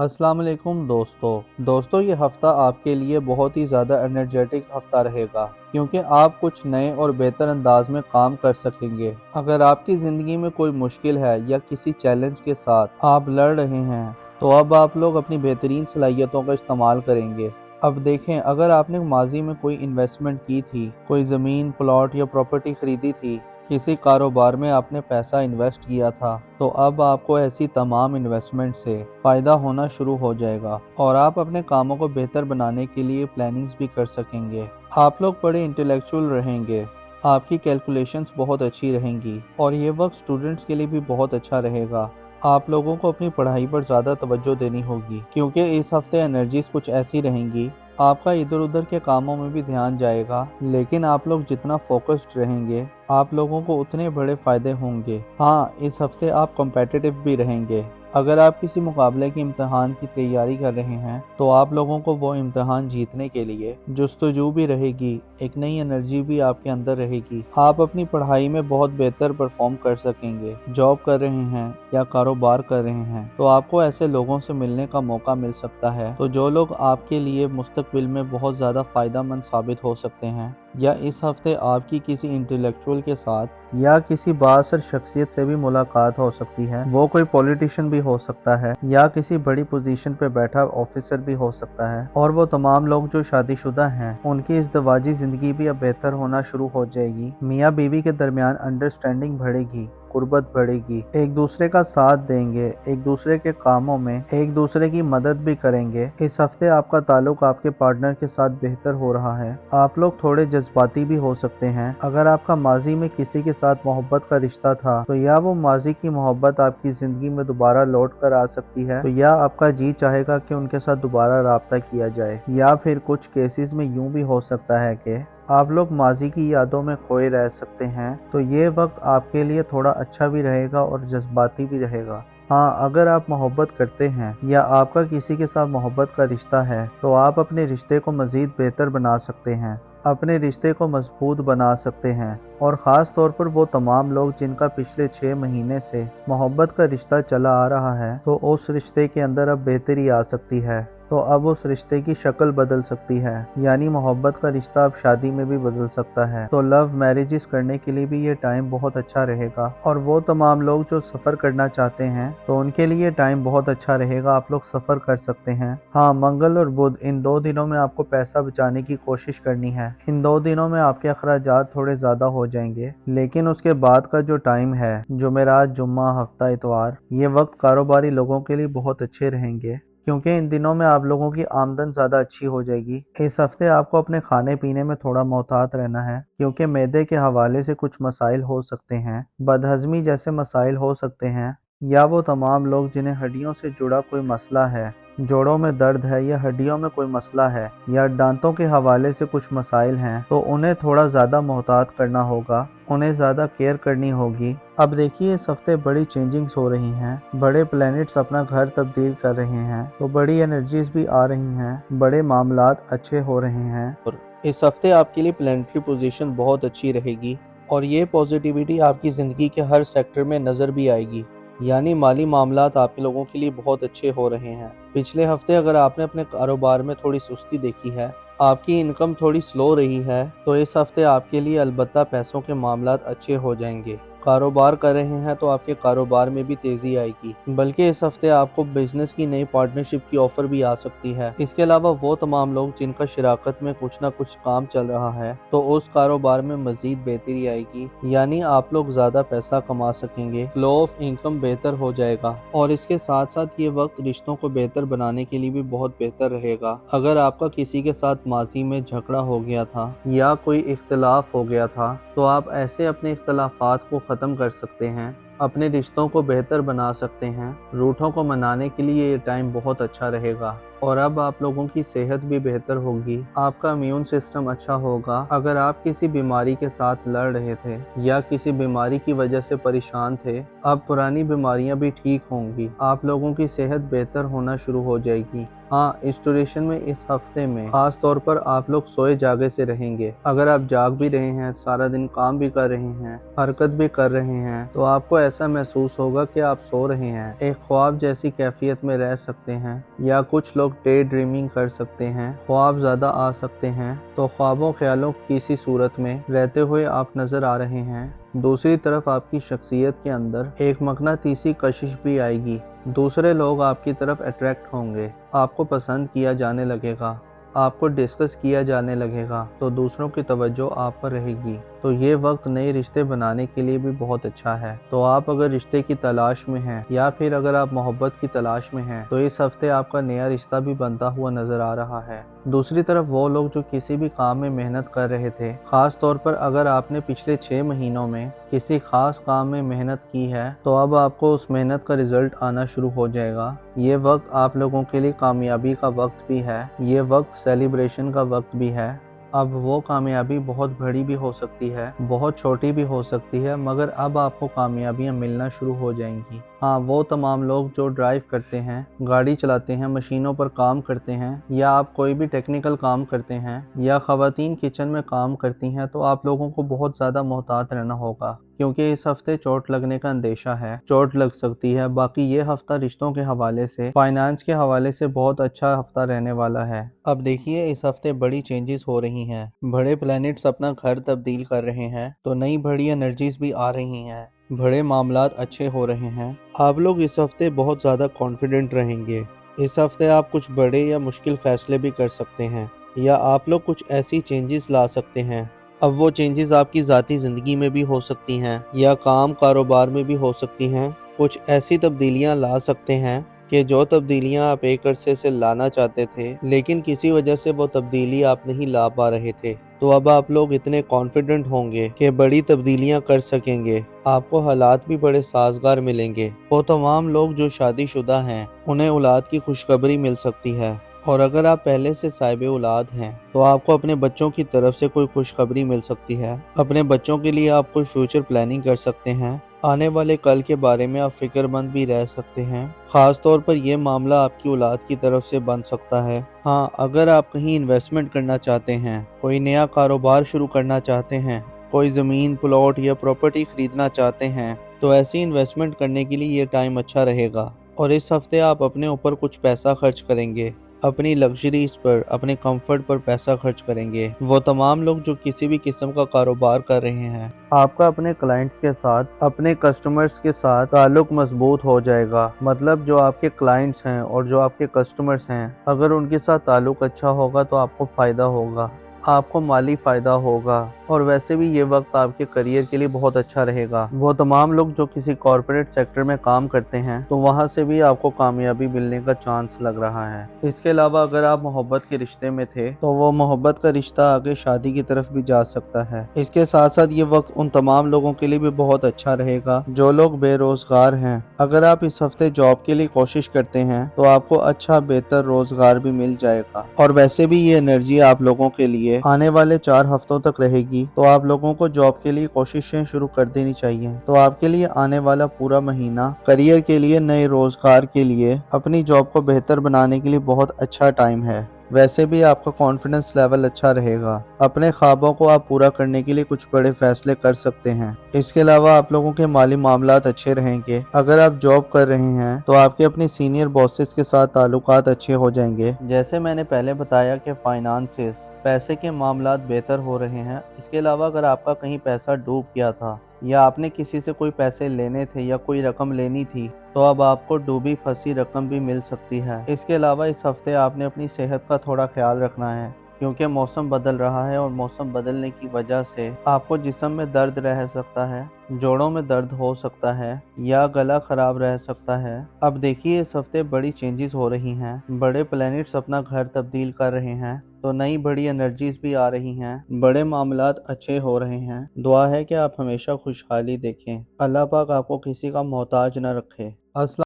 अस्सलाम वालेकुम दोस्तों ये हफ़्ता आपके लिए बहुत ही ज़्यादा एनर्जेटिक हफ़्ता रहेगा क्योंकि आप कुछ नए और बेहतर अंदाज में काम कर सकेंगे। अगर आपकी ज़िंदगी में कोई मुश्किल है या किसी चैलेंज के साथ आप लड़ रहे हैं तो अब आप लोग अपनी बेहतरीन सलाहियतों का इस्तेमाल करेंगे। अब देखें, अगर आपने माजी में कोई इन्वेस्टमेंट की थी, कोई ज़मीन, प्लॉट या प्रॉपर्टी खरीदी थी, किसी कारोबार में आपने पैसा इन्वेस्ट किया था, तो अब आपको ऐसी तमाम इन्वेस्टमेंट से फ़ायदा होना शुरू हो जाएगा और आप अपने कामों को बेहतर बनाने के लिए प्लानिंग्स भी कर सकेंगे। आप लोग बड़े इंटेलेक्चुअल रहेंगे, आपकी कैलकुलेशंस बहुत अच्छी रहेंगी और ये वक्त स्टूडेंट्स के लिए भी बहुत अच्छा रहेगा। आप लोगों को अपनी पढ़ाई पर ज़्यादा तवज्जो देनी होगी क्योंकि इस हफ्ते एनर्जीज कुछ ऐसी रहेंगी। आपका इधर उधर के कामों में भी ध्यान जाएगा, लेकिन आप लोग जितना फोकस्ड रहेंगे आप लोगों को उतने बड़े फायदे होंगे। हाँ, इस हफ्ते आप कॉम्पिटिटिव भी रहेंगे। अगर आप किसी मुकाबले के इम्तिहान की तैयारी कर रहे हैं तो आप लोगों को वो इम्तिहान जीतने के लिए जुस्तजू भी रहेगी, एक नई एनर्जी भी आपके अंदर रहेगी। आप अपनी पढ़ाई में बहुत बेहतर परफॉर्म कर सकेंगे। जॉब कर रहे हैं या कारोबार कर रहे हैं तो आपको ऐसे लोगों से मिलने का मौका मिल सकता है तो जो लोग आपके लिए मुस्तकबिल में बहुत ज़्यादा फ़ायदेमंद साबित हो सकते हैं। या इस हफ्ते आपकी किसी इंटेलेक्चुअल के साथ या किसी बाअसर शख्सियत से भी मुलाकात हो सकती है। वो कोई पॉलिटिशियन भी हो सकता है या किसी बड़ी पोजीशन पे बैठा ऑफिसर भी हो सकता है। और वो तमाम लोग जो शादीशुदा हैं उनकी इज़्दिवाजी ज़िंदगी भी अब बेहतर होना शुरू हो जाएगी। मियाँ बीवी के दरमियान अंडरस्टैंडिंग बढ़ेगी, कुर्बत बढ़ेगी, एक दूसरे का साथ देंगे, एक दूसरे के कामों में एक दूसरे की मदद भी करेंगे। इस हफ्ते आपका ताल्लुक आपके पार्टनर के साथ बेहतर हो रहा है। आप लोग थोड़े जज्बाती भी हो सकते हैं। अगर आपका माजी में किसी के साथ मोहब्बत का रिश्ता था तो या वो माजी की मोहब्बत आपकी जिंदगी में दोबारा लौट कर आ सकती है तो या आपका जी चाहेगा कि उनके साथ दोबारा राब्ता किया जाए। या फिर कुछ केसेस में यूं भी हो सकता है कि आप लोग माजी की यादों में खोए रह सकते हैं। तो ये वक्त आपके लिए थोड़ा अच्छा भी रहेगा और जज्बाती भी रहेगा। हाँ, अगर आप मोहब्बत करते हैं या आपका किसी के साथ मोहब्बत का रिश्ता है तो आप अपने रिश्ते को मज़ीद बेहतर बना सकते हैं, अपने रिश्ते को मजबूत बना सकते हैं। और ख़ास तौर पर वो तमाम लोग जिनका पिछले 6 महीने से मोहब्बत का रिश्ता चला आ रहा है तो उस रिश्ते के अंदर अब बेहतरी आ सकती है। तो अब उस रिश्ते की शक्ल बदल सकती है, यानी मोहब्बत का रिश्ता अब शादी में भी बदल सकता है। तो लव मैरिजेस करने के लिए भी ये टाइम बहुत अच्छा रहेगा। और वो तमाम लोग जो सफ़र करना चाहते हैं तो उनके लिए टाइम बहुत अच्छा रहेगा, आप लोग सफ़र कर सकते हैं। हाँ, मंगल और बुध इन 2 दिनों में आपको पैसा बचाने की कोशिश करनी है। इन 2 दिनों में आपके अखराजात थोड़े ज़्यादा हो जाएंगे, लेकिन उसके बाद का जो टाइम है, जुमेरात, जुम्मा, हफ्ता, इतवार, ये वक्त कारोबारी लोगों के लिए बहुत अच्छे रहेंगे क्योंकि इन दिनों में आप लोगों की आमदन ज़्यादा अच्छी हो जाएगी। इस हफ्ते आपको अपने खाने पीने में थोड़ा मोहतात रहना है क्योंकि मैदे के हवाले से कुछ मसाइल हो सकते हैं, बदहज़मी जैसे मसाइल हो सकते हैं। या वो तमाम लोग जिन्हें हड्डियों से जुड़ा कोई मसला है, जोड़ों में दर्द है या हड्डियों में कोई मसला है या दांतों के हवाले से कुछ मसाइल हैं तो उन्हें थोड़ा ज़्यादा मोहतात करना होगा, उन्हें ज़्यादा केयर करनी होगी। अब देखिए, इस हफ्ते बड़ी चेंजिंग्स हो रही हैं, बड़े प्लैनेट्स अपना घर तब्दील कर रहे हैं तो बड़ी एनर्जीज भी आ रही हैं, बड़े मामलात अच्छे हो रहे हैं। और इस हफ्ते आपके लिए प्लैनेटरी पोजीशन बहुत अच्छी रहेगी और ये पॉजिटिविटी आपकी ज़िंदगी के हर सेक्टर में नज़र भी आएगी। यानी माली मामलात आपके लोगों के लिए बहुत अच्छे हो रहे हैं। पिछले हफ्ते अगर आपने अपने कारोबार में थोड़ी सुस्ती देखी है, आपकी इनकम थोड़ी स्लो रही है, तो इस हफ्ते आपके लिए अलबत्ता पैसों के मामलात अच्छे हो जाएंगे। कारोबार कर रहे हैं तो आपके कारोबार में भी तेज़ी आएगी, बल्कि इस हफ्ते आपको बिजनेस की नई पार्टनरशिप की ऑफ़र भी आ सकती है। इसके अलावा वो तमाम लोग जिनका शराकत में कुछ ना कुछ काम चल रहा है तो उस कारोबार में मज़ीद बेहतरी आएगी, यानी आप लोग ज़्यादा पैसा कमा सकेंगे, फ्लो ऑफ इनकम बेहतर हो जाएगा। और इसके साथ साथ ये वक्त रिश्तों को बेहतर बनाने के लिए भी बहुत बेहतर रहेगा। अगर आपका किसी के साथ माजी में झगड़ा हो गया था या कोई इख्तलाफ हो गया था तो आप ऐसे अपने इख्तलाफात को ख़त्म कर सकते हैं, अपने रिश्तों को बेहतर बना सकते हैं। रूठों को मनाने के लिए ये टाइम बहुत अच्छा रहेगा और अब आप लोगों की सेहत भी बेहतर होगी, आपका इम्यून सिस्टम अच्छा होगा। अगर आप किसी बीमारी के साथ लड़ रहे थे या किसी बीमारी की वजह से परेशान थे, अब पुरानी बीमारियां भी ठीक होंगी, आप लोगों की सेहत बेहतर होना शुरू हो जाएगी। ہاں، اس ڈیوریشن میں اس ہفتے میں خاص طور پر آپ لوگ سوئے جاگے سے رہیں گے۔ اگر آپ جاگ بھی رہے ہیں، سارا دن کام بھی کر رہے ہیں، حرکت بھی کر رہے ہیں، تو آپ کو ایسا محسوس ہوگا کہ آپ سو رہے ہیں، ایک خواب جیسی کیفیت میں رہ سکتے ہیں، یا کچھ لوگ ڈے ڈریمنگ کر سکتے ہیں، خواب زیادہ آ سکتے ہیں۔ تو خوابوں خیالوں کی کسی صورت میں رہتے ہوئے آپ نظر آ رہے ہیں۔ دوسری طرف آپ کی شخصیت کے اندر ایک مقناطیسی کشش بھی آئے گی، دوسرے لوگ آپ کی طرف اٹریکٹ ہوں گے، آپ کو پسند کیا جانے لگے گا، آپ کو ڈسکس کیا جانے لگے گا، تو دوسروں کی توجہ آپ پر رہے گی۔ تو یہ وقت نئے رشتے بنانے کے لیے بھی بہت اچھا ہے۔ تو آپ اگر رشتے کی تلاش میں ہیں، یا پھر اگر آپ محبت کی تلاش میں ہیں، تو اس ہفتے آپ کا نیا رشتہ بھی بنتا ہوا نظر آ رہا ہے۔ دوسری طرف وہ لوگ جو کسی بھی کام میں محنت کر رہے تھے، خاص طور پر اگر آپ نے پچھلے 6 مہینوں میں کسی خاص کام میں محنت کی ہے، تو اب آپ کو اس محنت کا رزلٹ آنا شروع ہو جائے گا۔ یہ وقت آپ لوگوں کے لیے کامیابی کا وقت بھی ہے، یہ وقت سیلیبریشن کا وقت بھی ہے۔ اب وہ کامیابی بہت بڑی بھی ہو سکتی ہے، بہت چھوٹی بھی ہو سکتی ہے، مگر اب آپ کو کامیابیاں ملنا شروع ہو جائیں گی۔ ہاں، وہ تمام لوگ جو ڈرائیو کرتے ہیں، گاڑی چلاتے ہیں، مشینوں پر کام کرتے ہیں، یا آپ کوئی بھی ٹیکنیکل کام کرتے ہیں، یا خواتین کچن میں کام کرتی ہیں، تو آپ لوگوں کو بہت زیادہ محتاط رہنا ہوگا، کیونکہ اس ہفتے چوٹ لگنے کا اندیشہ ہے، چوٹ لگ سکتی ہے۔ باقی یہ ہفتہ رشتوں کے حوالے سے، فائنانس کے حوالے سے بہت اچھا ہفتہ رہنے والا ہے۔ اب دیکھیے، اس ہفتے بڑی چینجز ہو رہی ہیں، بڑے پلانٹس اپنا گھر تبدیل کر رہے ہیں، تو نئی بڑی انرجیز بھی آ رہی ہیں، بڑے معاملات اچھے ہو رہے ہیں۔ آپ لوگ اس ہفتے بہت زیادہ کانفیڈنٹ رہیں گے۔ اس ہفتے آپ کچھ بڑے یا مشکل فیصلے بھی کر سکتے ہیں، یا آپ لوگ کچھ ایسی چینجز لا سکتے ہیں۔ اب وہ چینجز آپ کی ذاتی زندگی میں بھی ہو سکتی ہیں، یا کام کاروبار میں بھی ہو سکتی ہیں۔ کچھ ایسی تبدیلیاں لا سکتے ہیں کہ جو تبدیلیاں آپ ایک عرصے سے لانا چاہتے تھے، لیکن کسی وجہ سے وہ تبدیلی آپ نہیں لا پا رہے تھے۔ تو اب آپ لوگ اتنے کانفیڈنٹ ہوں گے کہ بڑی تبدیلیاں کر سکیں گے، آپ کو حالات بھی بڑے سازگار ملیں گے۔ وہ تمام لوگ جو شادی شدہ ہیں، انہیں اولاد کی خوشخبری مل سکتی ہے، اور اگر آپ پہلے سے صاحب اولاد ہیں، تو آپ کو اپنے بچوں کی طرف سے کوئی خوشخبری مل سکتی ہے۔ اپنے بچوں کے لیے آپ کوئی فیوچر پلاننگ کر سکتے ہیں، آنے والے کل کے بارے میں آپ فکر مند بھی رہ سکتے ہیں۔ خاص طور پر یہ معاملہ آپ کی اولاد کی طرف سے بن سکتا ہے۔ ہاں، اگر آپ کہیں انویسٹمنٹ کرنا چاہتے ہیں، کوئی نیا کاروبار شروع کرنا چاہتے ہیں، کوئی زمین، پلاٹ یا پراپرٹی خریدنا چاہتے ہیں، تو ایسی انویسٹمنٹ کرنے کے لیے یہ ٹائم اچھا رہے گا۔ اور اس ہفتے آپ اپنے اوپر کچھ پیسہ خرچ کریں گے، اپنی لگژریز پر، اپنے کمفرٹ پر پیسہ خرچ کریں گے۔ وہ تمام لوگ جو کسی بھی قسم کا کاروبار کر رہے ہیں، آپ کا اپنے کلائنٹس کے ساتھ، اپنے کسٹمرز کے ساتھ تعلق مضبوط ہو جائے گا۔ مطلب جو آپ کے کلائنٹس ہیں اور جو آپ کے کسٹمرز ہیں، اگر ان کے ساتھ تعلق اچھا ہوگا تو آپ کو فائدہ ہوگا، آپ کو مالی فائدہ ہوگا، اور ویسے بھی یہ وقت آپ کے کریئر کے لیے بہت اچھا رہے گا۔ وہ تمام لوگ جو کسی کارپوریٹ سیکٹر میں کام کرتے ہیں، تو وہاں سے بھی آپ کو کامیابی ملنے کا چانس لگ رہا ہے۔ اس کے علاوہ اگر آپ محبت کے رشتے میں تھے، تو وہ محبت کا رشتہ آگے شادی کی طرف بھی جا سکتا ہے۔ اس کے ساتھ ساتھ یہ وقت ان تمام لوگوں کے لیے بھی بہت اچھا رہے گا جو لوگ بے روزگار ہیں۔ اگر آپ اس ہفتے جاب کے لیے کوشش کرتے ہیں، تو آپ کو اچھا بہتر روزگار بھی مل جائے گا، اور ویسے بھی یہ انرجی آپ لوگوں کے لیے آنے والے 4 ہفتوں تک رہے گی، تو آپ لوگوں کو جاب کے لیے کوششیں شروع کر دینی چاہیے۔ تو آپ کے لیے آنے والا پورا مہینہ کریئر کے لیے، نئے روزگار کے لیے، اپنی جاب کو بہتر بنانے کے لیے بہت اچھا ٹائم ہے۔ ویسے بھی آپ کا کانفیڈنس لیول اچھا رہے گا، اپنے خوابوں کو آپ پورا کرنے کے لیے کچھ بڑے فیصلے کر سکتے ہیں۔ اس کے علاوہ آپ لوگوں کے مالی معاملات اچھے رہیں گے۔ اگر آپ جاب کر رہے ہیں، تو آپ کے اپنے سینئر باسز کے ساتھ تعلقات اچھے ہو جائیں گے۔ جیسے میں نے پہلے بتایا کہ فائنانسز، پیسے کے معاملات بہتر ہو رہے ہیں۔ اس کے علاوہ اگر آپ کا کہیں پیسہ ڈوب گیا تھا، یا آپ نے کسی سے کوئی پیسے لینے تھے یا کوئی رقم لینی تھی، تو اب آپ کو ڈوبی پھنسی رقم بھی مل سکتی ہے۔ اس کے علاوہ اس ہفتے آپ نے اپنی صحت کا تھوڑا خیال رکھنا ہے، کیونکہ موسم بدل رہا ہے، اور موسم بدلنے کی وجہ سے آپ کو جسم میں درد رہ سکتا ہے، جوڑوں میں درد ہو سکتا ہے، یا گلا خراب رہ سکتا ہے۔ اب دیکھیے، اس ہفتے بڑی چینجز ہو رہی ہیں، بڑے پلانٹس اپنا گھر تبدیل کر رہے ہیں، تو نئی بڑی انرجیز بھی آ رہی ہیں، بڑے معاملات اچھے ہو رہے ہیں۔ دعا ہے کہ آپ ہمیشہ خوشحالی دیکھیں۔ اللہ پاک آپ کو کسی کا محتاج نہ رکھے۔